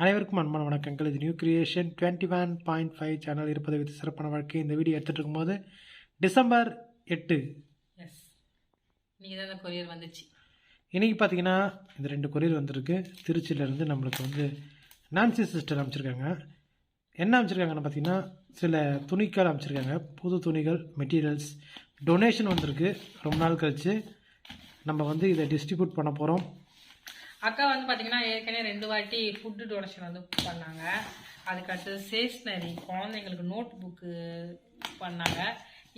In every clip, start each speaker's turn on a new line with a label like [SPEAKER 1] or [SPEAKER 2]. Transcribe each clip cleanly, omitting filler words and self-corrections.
[SPEAKER 1] அனைவருக்கும் அன்பான வணக்கங்கள். இது நியூ கிரியேஷன் 21.5 சேனல் இருப்பதை வித்து சிறப்பான வாழ்க்கை. இந்த வீடியோ எடுத்துகிட்டு இருக்கும்போது டிசம்பர் 8
[SPEAKER 2] நீங்கள் தான் கொரியர் வந்துச்சு.
[SPEAKER 1] இன்றைக்கி பார்த்தீங்கன்னா இந்த 2 கொரியர் வந்திருக்கு. திருச்சியிலேருந்து நம்மளுக்கு வந்து நான்சி சிஸ்டர் அமைச்சிருக்காங்க. என்ன அமைச்சிருக்காங்கன்னு பார்த்தீங்கன்னா சில துணிகள் அமைச்சிருக்காங்க. புது துணிகள், மெட்டீரியல்ஸ், டொனேஷன் வந்திருக்கு. ரொம்ப நாள் கழித்து நம்ம வந்து இதை டிஸ்ட்ரிபியூட் பண்ண போகிறோம்.
[SPEAKER 2] அக்கா வந்து பார்த்தீங்கன்னா ஏற்கனவே 2 வாட்டி ஃபுட்டு டொனேஷன் வந்து பண்ணாங்க. அதுக்கடுத்து ஸ்டேஷ்னரி, குழந்தைங்களுக்கு நோட் புக்கு பண்ணாங்க.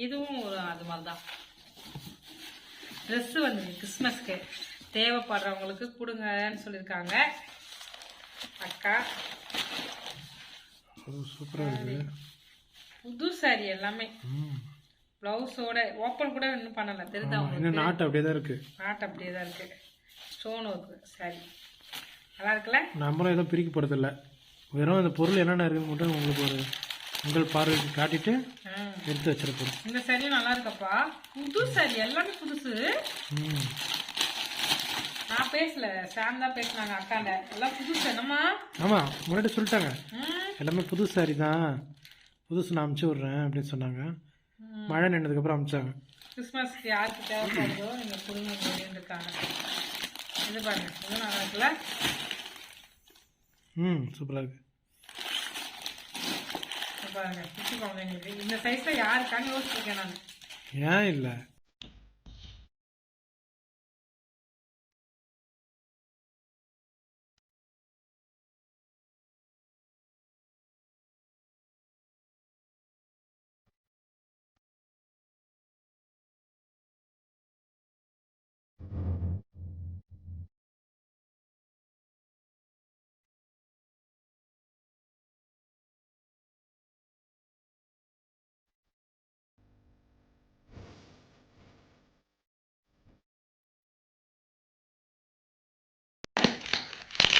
[SPEAKER 2] இதுவும் ஒரு அது மாதிரி தான். ட்ரெஸ்ஸு வந்து கிறிஸ்மஸ்க்கு தேவைப்படுறவங்களுக்கு கொடுங்கன்னு சொல்லியிருக்காங்க அக்கா.
[SPEAKER 1] சூப்பராக இருக்குது.
[SPEAKER 2] புது சாரி எல்லாமே ப்ளவுஸோட ஓப்பன் கூட இன்னும் பண்ணலை. தெரிஞ்சவங்க
[SPEAKER 1] நாட்டு அப்படியே தான் இருக்குது.
[SPEAKER 2] நாட்டு அப்படியே தான் இருக்குது. ஸ்டோன் ஒர்க்கு சாரி நல்லா இருக்குல்ல.
[SPEAKER 1] நம்மளும் எதுவும் பிரிக்கப்படுறதில்ல. வெறும் அந்த பொருள் என்னென்ன இருக்குன்னு மட்டும் உங்களுக்கு ஒரு உங்கள் பார்வைக்கு காட்டிட்டு எடுத்து வச்சிருக்கோம்.
[SPEAKER 2] இந்த சாரியும் நல்லா இருக்கப்பா. புது சாரி எல்லாமே புதுசு. நான் பேசல, சாம் தான் பேசினாங்க அக்காண்ட. எல்லாம் புதுசு என்னம்மா? ஆமாம்,
[SPEAKER 1] முன்னாடி சொல்லிட்டாங்க எல்லாமே புது சாரி தான், புதுசு நான் அமுச்சு விட்றேன் அப்படின்னு சொன்னாங்க. மழை நின்றதுக்கப்புறம் அமுச்சாங்க.
[SPEAKER 2] கிறிஸ்மஸ்க்கு யாருக்கு தேவைப்படுதோ நீங்கள் கொடுங்க அப்படின்னு இருக்காங்க. இது பாருங்க, இது நல்லா இருக்குல்ல.
[SPEAKER 1] சூப்பராக இருக்கு.
[SPEAKER 2] பாருங்க குட்டி குழந்தைங்களுக்கு இந்த சைஸ்ல யாருக்கான்னு யோசிச்சிருக்கேன் நான்.
[SPEAKER 1] ஏன் இல்லை,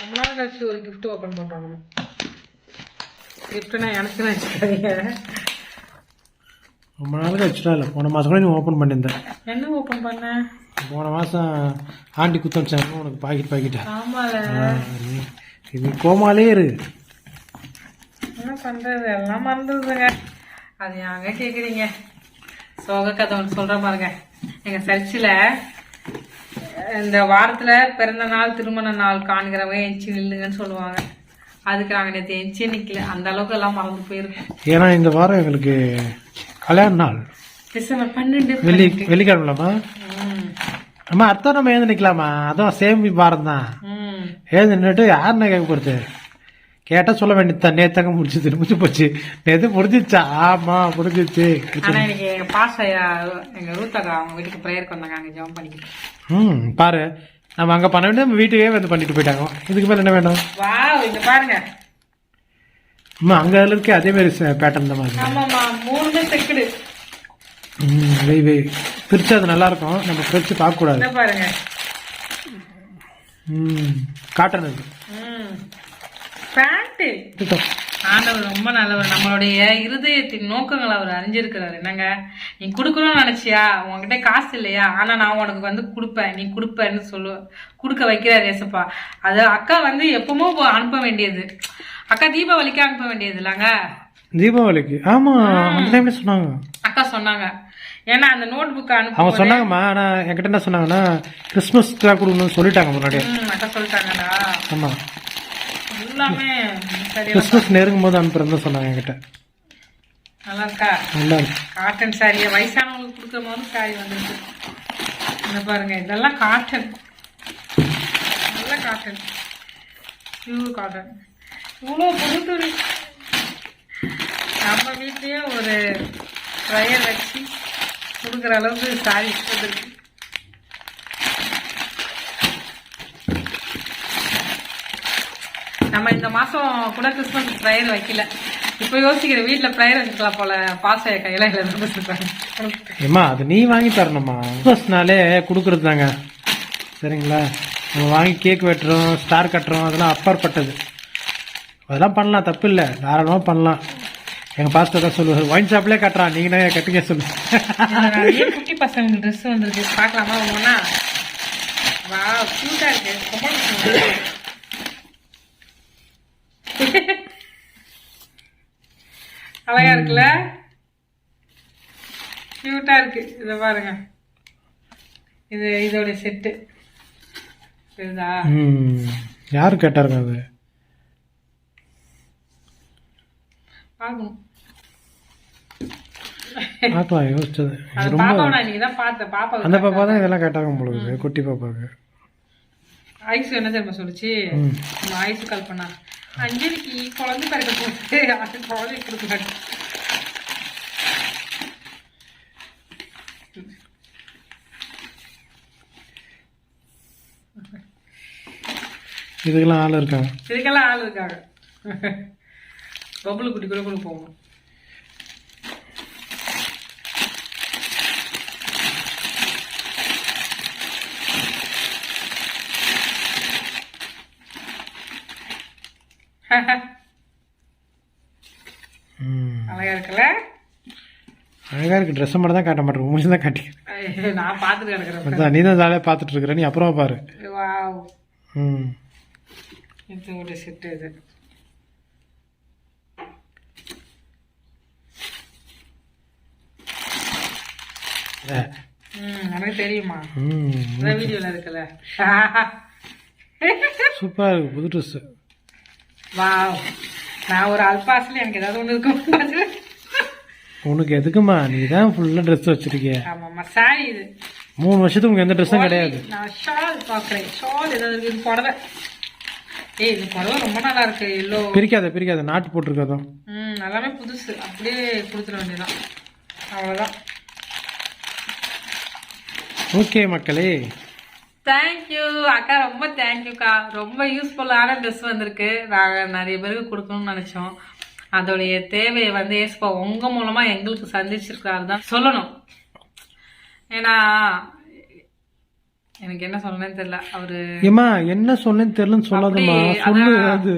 [SPEAKER 2] ரொம்ப நாள் கழிச்சு ஒரு கிஃப்ட் ஓப்பன் பண்ணுறாங்க. கிஃப்ட்னா எனக்குன்னு வச்சுக்காதீங்க.
[SPEAKER 1] ரொம்ப நாள் கழிச்சுட்டா இல்லை, போன மாதம் கூட நீ ஓப்பன் பண்ணியிருந்தேன்.
[SPEAKER 2] என்ன ஓப்பன் பண்ண?
[SPEAKER 1] போன மாதம் ஆண்டி குத்தமிச்சாங்க உனக்கு பாக்கெட்டா.
[SPEAKER 2] ஆமால,
[SPEAKER 1] இது கோமாலே இரு.
[SPEAKER 2] என்ன பண்ணுறது, எல்லாம் மறந்துடுதுங்க. அது யாங்க கேட்குறீங்க? சோக கதை ஒன்று சொல்கிறேன் பாருங்க. எங்கள் சர்ச்சில் இந்த வாரத்தில் பிறந்த நாள், திருமண நாள் காண்கிறவங்க எஞ்சி நில்லுங்கன்னு சொல்லுவாங்க. அதுக்கு நாங்கள் நேற்று எஞ்சி நிற்கல. அந்த அளவுக்கு எல்லாம் மறந்து போயிருக்கோம்.
[SPEAKER 1] ஏன்னா இந்த வாரம் எங்களுக்கு கல்யாண நாள்.
[SPEAKER 2] டிசம்பர் 12
[SPEAKER 1] வெள்ளிக்கிழமைலாமா? அம்மா அர்த்தம் நம்ம எழுந்து நிற்கலாமா? அதான் சேம் வாரம் தான். எழுந்து நின்றுட்டு யாருன்னா கேட்க போகிறது? கேட்டால் சொல்ல வேண்டியது, நேத்தாங்க முடிச்சு முடிச்சு போச்சு. நேற்று முடிஞ்சிச்சா? ஆமாம் முடிஞ்சிச்சு.
[SPEAKER 2] ஆனால் இன்னைக்கு எங்கள் பாசையா எங்கள் ரூத்தக்கா அவங்க வீட்டுக்கு ப்ரேயருக்கு வந்தாங்க. அங்கே ஜெபம் பண்ணிக்கிட்டு
[SPEAKER 1] பாரு, நம்ம அங்கே பண்ண வேண்டிய நம்ம வீட்டுக்கே வந்து பண்ணிட்டு போயிட்டாங்க. இதுக்கு மேலே என்ன வேணும்?
[SPEAKER 2] வா இங்க பாருங்க.
[SPEAKER 1] அம்மா அங்கே இருக்கு அதே மாதிரி பேட்டர்ன் தான் மாதிரி.
[SPEAKER 2] ஆமாம்மா, 3 செக்குடு.
[SPEAKER 1] பிரிச்சு அது நல்லா இருக்கும். நம்ம பிரிச்சு பார்க்க கூடாது.
[SPEAKER 2] பாருங்க,
[SPEAKER 1] காட்டன் அது.
[SPEAKER 2] பேண்ட். ஆண்டவர் ரொம்ப நல்லவர். நம்மளுடைய இருதயத்தின் நோக்கங்கள் அவர் அறிஞ்சிருக்கிறாரு. என்னங்க, நீ கொடுக்கணும்னு நினைச்சியா? உன்கிட்ட காசு இல்லையா? ஆனா நான் உனக்கு வந்து கொடுப்பேன், நீ கொடுப்பேன்னு கொடுக்க வைக்கிறார் ஏசப்பா. அது அக்கா வந்து எப்பவுமோ அனுப்ப வேண்டியது. அக்கா தீபாவளிக்கு அனுப்ப வேண்டியது இல்லைங்க.
[SPEAKER 1] தீபாவளிக்கு? ஆமா, அந்த டைம்ல சொன்னாங்க.
[SPEAKER 2] அக்கா சொன்னாங்க. ஏன்னா அந்த நோட் புக்
[SPEAKER 1] அவங்க சொன்னாங்கம்மா. ஆனா என்கிட்ட என்ன சொன்னாங்கன்னா கிறிஸ்துமஸ்க்கு தான் கொடுக்கணும்னு சொல்லிட்டாங்க முன்னாடி.
[SPEAKER 2] அக்கா சொல்லிட்டாங்கடா.
[SPEAKER 1] ஆமா,
[SPEAKER 2] எல்லாமே
[SPEAKER 1] கிறிஸ்துமஸ் நெருங்கும் போது அனுப்புறதுன்னு சொன்னாங்க என்கிட்ட.
[SPEAKER 2] நல்லா இருக்கா? நல்லா இருக்கு. காட்டன் சாரியை வயசானவங்களுக்கு கொடுக்குற மாதிரி சாரி வந்துருக்கு. இந்த பாருங்க, இதெல்லாம் காட்டன், நல்ல காட்டன், பியூர் காட்டன். இவ்வளோ புது துணி. நம்ம வீட்லயே ஒரு ட்ரையர் வச்சு கொடுக்குற அளவுக்கு சாரி வந்துருக்கு. நம்ம இந்த மாசம் கூட கிறிஸ்மஸ் ப்ரேயர் வைக்கல. இப்போ யோசிக்கிற வீட்டில் ப்ரேயர் வச்சுக்கலாம் போல. பாசைய கையில
[SPEAKER 1] ஏமா அது நீ வாங்கி தரணுமா? கிறிஸ்மஸ்னாலே கொடுக்குறது தாங்க, சரிங்களா? நம்ம வாங்கி கேக் வெட்டுறோம், ஸ்டார் கட்டுறோம், அதெல்லாம் அப்பாற்பட்டது. அதெல்லாம் பண்ணலாம், தப்பு இல்லை, தாராளமாக பண்ணலாம். எங்கள் பாஸ்டர் தான் சொல்லுவார், ஒயின் ஷாப்லேயே கட்டுறான், நீங்கள் கட்டுங்க சொல்லு.
[SPEAKER 2] குட்டி பசங்க ட்ரெஸ் வந்துருக்கு, பார்க்கலாமா? ஒன்றுனா வா, க்யூட்டாக இருக்கு. அழகா இருக்குல்ல, கியூட்டா இருக்கு. இதை பாருங்க, இதோட செட்டு சரிதா?
[SPEAKER 1] யாரு கேட்டாருங்க அது?
[SPEAKER 2] பார்க்கணும்,
[SPEAKER 1] பார்க்கலாம் யோசிச்சது.
[SPEAKER 2] பாப்பாவை நான் இன்னைக்கு தான் பார்த்தேன். பாப்பா,
[SPEAKER 1] அந்த பாப்பா தான் இதெல்லாம் கேட்டாங்க உங்களுக்கு, குட்டி பாப்பாவுக்கு.
[SPEAKER 2] ஐஸ் என்ன தெரியுமா சொல்லிச்சு? ஐஸ் கால் பண்ணா, அஞ்சலிக்கு குழந்தை பிறக்க போகுது, அது குழந்தை கொடுக்குறாங்க.
[SPEAKER 1] இதுக்கெல்லாம் ஆள் இருக்காங்க,
[SPEAKER 2] இதுக்கெல்லாம் ஆள் இருக்காங்க. பபுள் குட்டி கூட போகணும். அழகா இருக்குல்ல?
[SPEAKER 1] அழகா இருக்கு. ட்ரெஸ் மட்டும் தான் காட்ட மாட்டேன், மூஞ்சி தான் காட்டி.
[SPEAKER 2] நான் பார்த்துட்டு இருக்கிறேன்.
[SPEAKER 1] நீ தான் ஜாலியாக பார்த்துட்டு இருக்கிற, நீ அப்புறமா பாரு.
[SPEAKER 2] வாவ், இது ஒரு செட். இது எனக்கு தெரியுமா, வீடியோல இருக்குல்ல.
[SPEAKER 1] சூப்பரா இருக்கு புது ட்ரெஸ்.
[SPEAKER 2] வாவ், நான் ஒரு அல்பாஸ்ல எனக்கு ஏதாவது ஒண்ணு இருக்கும்.
[SPEAKER 1] உனக்கு எதுக்குமா, நீ தான் ஃபுல்லா ட்ரெஸ் வச்சிருக்கிய.
[SPEAKER 2] ஆமாம்மா, சாரி. இது
[SPEAKER 1] 3 வருஷத்துக்கு உங்க எந்த ட்ரெஸ்ஸும் கிடையாது.
[SPEAKER 2] நான் ஷால் பாக்குறேன். ஷால் ஏதாவது இருக்கு? இது புடவை. இது புடவை ரொம்ப நல்லா இருக்கு. எல்லோ.
[SPEAKER 1] பிரிக்காத நாட்டு போட்டிருக்காதோ.
[SPEAKER 2] எல்லாமே புதுசு. அப்படியே கொடுத்துட வேண்டியதான், அவ்வளவுதான்.
[SPEAKER 1] ஓகே மக்களே,
[SPEAKER 2] தேங்க்யூ அக்கா, ரொம்ப தேங்க்யூக்கா. ரொம்ப யூஸ்ஃபுல்லான ட்ரெஸ் வந்திருக்கு. நாங்கள் நிறைய பேருக்கு கொடுக்கணும்னு நினைச்சோம். அதோடைய தேவையை வந்து ஏசப்பா உங்க மூலமா எங்களுக்கு சந்திச்சிருக்காரு தான் சொல்லணும். ஏன்னா எனக்கு என்ன சொல்லணும்னு தெரியல. அவரு
[SPEAKER 1] என்ன சொன்னேன்னு தெரியலன்னு சொல்லாதம்மா, சொல்லு. அது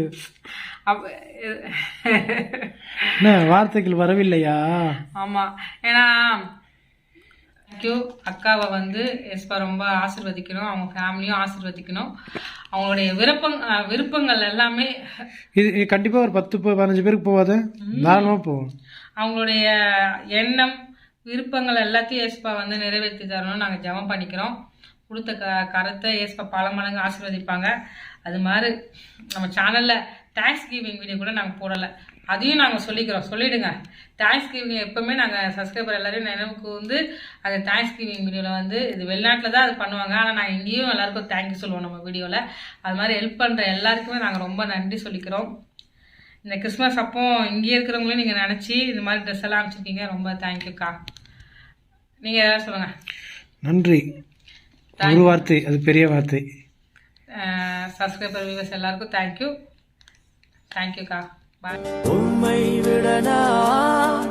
[SPEAKER 1] வார்த்தைகள் வரவில்லையா?
[SPEAKER 2] ஆமா, ஏன்னா அக்காவை வந்து எஸ்பா ரொம்ப ஆசீர்வதிக்கணும், அவங்க ஃபேமிலியும் ஆசீர்வதிக்கணும். அவங்களுடைய விருப்பங்கள் எல்லாமே
[SPEAKER 1] இது கண்டிப்பா ஒரு 10-15 பேருக்கு போவாது, தாராளமா போகும். அவங்களுடைய
[SPEAKER 2] எண்ணம் விருப்பங்கள் எல்லாத்தையும் ஏசப்பா வந்து நிறைவேற்றி தரணும்னு நாங்கள் ஜெபம் பண்ணிக்கிறோம். கொடுத்த கருத்தை ஏசப்பா பல மடங்கு ஆசீர்வதிப்பாங்க. அது மாதிரி நம்ம சேனல்ல தேங்க்ஸ் கிவிங் வீடியோ கூட நாங்கள் போடலை, அதையும் நாங்கள் சொல்லிடுங்க. தேங்க்ஸ் கிவிங் எப்பவுமே நாங்கள் சப்ஸ்கிரைபர் எல்லாரையும் நினைவுக்கு வந்து அந்த தேங்க்ஸ் கிவிங் வீடியோவில் வந்து இது வெளிநாட்டில் தான் அது பண்ணுவாங்க, ஆனால் நாங்கள் இங்கேயும் எல்லாருக்கும் தேங்க்யூ சொல்லுவோம் நம்ம வீடியோவில். அது மாதிரி ஹெல்ப் பண்ணுற எல்லாருக்குமே நாங்கள் ரொம்ப நன்றி சொல்லிக்கிறோம். இந்த கிறிஸ்மஸ் அப்போ இங்கே இருக்கிறவங்களையும் நீங்கள் நினச்சி இந்த மாதிரி ட்ரெஸ் எல்லாம் அனுப்பிச்சிருக்கீங்க, ரொம்ப தேங்க்யூக்கா. நீங்கள் ஏதாவது சொல்லுங்கள்.
[SPEAKER 1] நன்றி. ஒரு வார்த்தை, அது பெரிய வார்த்தை.
[SPEAKER 2] சப்ஸ்கிரைபர் வியூவர்ஸ் எல்லாருக்கும் தேங்க்யூக்கா.
[SPEAKER 3] உம்மை விட நான்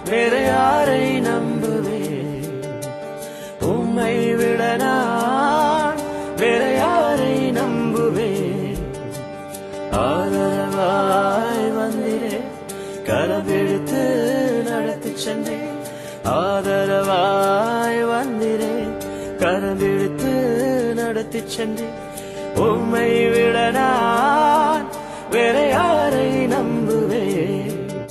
[SPEAKER 3] வேற யாரை நம்புவேன்? உம்மை விட நான் வேற யாரை நம்புவேன்? ஆதரவாய் வந்திரே, கரபிடித்து நடத்தி சென்றேன். ஆதரவாய் வந்திரே, கரபிடித்து நடத்தி சென்றேன். உம்மை விட நான் வேற யாரை நம்புவேன்?